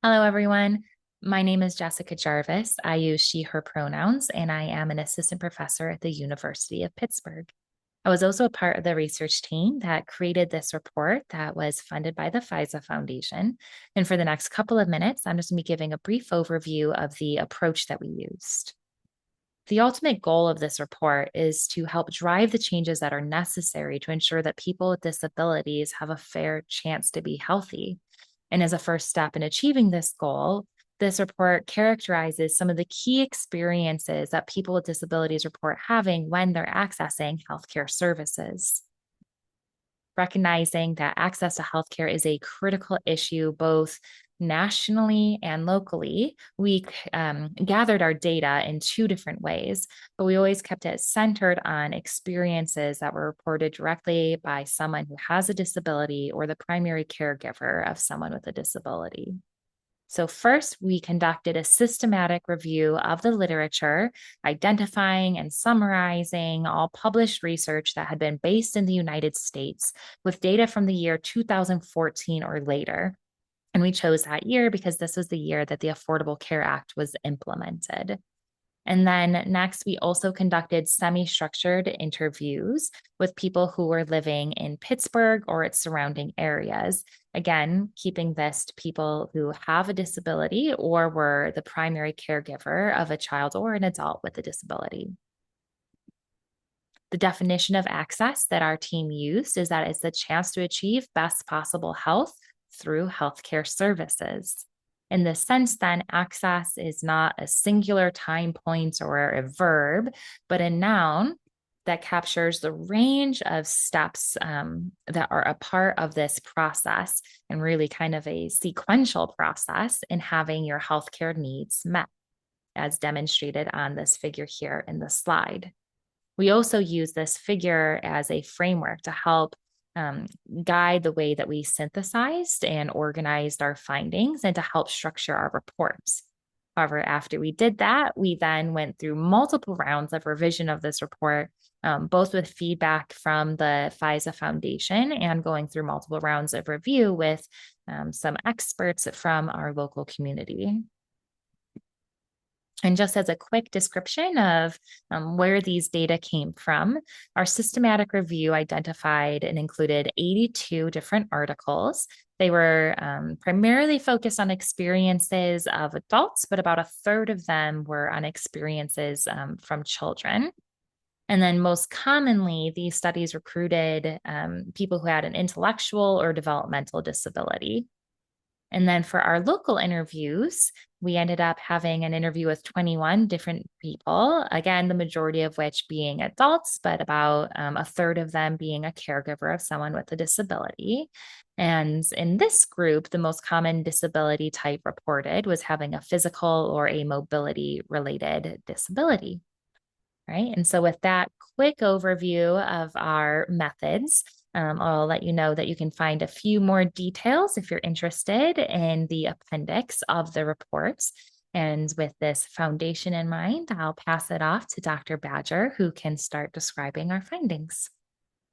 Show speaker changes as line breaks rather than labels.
Hello, everyone. My name is Jessica Jarvis. I use she, her pronouns, and I am an assistant professor at the University of Pittsburgh. I was also a part of the research team that created this report that was funded by the FISA Foundation. And for the next couple of minutes, I'm just going to be giving a brief overview of the approach that we used. The ultimate goal of this report is to help drive the changes that are necessary to ensure that people with disabilities have a fair chance to be healthy. And as a first step in achieving this goal, this report characterizes some of the key experiences that people with disabilities report having when they're accessing healthcare services. Recognizing that access to healthcare is a critical issue both nationally and locally, we gathered our data in two different ways, but we always kept it centered on experiences that were reported directly by someone who has a disability or the primary caregiver of someone with a disability. So, first, we conducted a systematic review of the literature, identifying and summarizing all published research that had been based in the United States with data from the year 2014 or later. And we chose that year because this was the year that the Affordable Care Act was implemented. And then next, we also conducted semi structured interviews with people who were living in Pittsburgh or its surrounding areas. Again, keeping this to people who have a disability or were the primary caregiver of a child or an adult with a disability. The definition of access that our team used is that it's the chance to achieve best possible health through healthcare services. In this sense, then, access is not a singular time point or a verb, but a noun that captures the range of steps that are a part of this process and really kind of a sequential process in having your healthcare needs met, as demonstrated on this figure here in the slide. We also use this figure as a framework to help guide the way that we synthesized and organized our findings and to help structure our reports. However, after we did that, we then went through multiple rounds of revision of this report, both with feedback from the FISA Foundation and going through multiple rounds of review with some experts from our local community. And just as a quick description of where these data came from, our systematic review identified and included 82 different articles. They were primarily focused on experiences of adults, but about a third of them were on experiences from children. And then most commonly, these studies recruited people who had an intellectual or developmental disability. And then for our local interviews, we ended up having an interview with 21 different people, again, the majority of which being adults, but about a third of them being a caregiver of someone with a disability. And in this group, the most common disability type reported was having a physical or a mobility related disability. Right. And so, with that quick overview of our methods, I'll let you know that you can find a few more details if you're interested in the appendix of the reports. And with this foundation in mind, I'll pass it off to Dr. Badger, who can start describing our findings.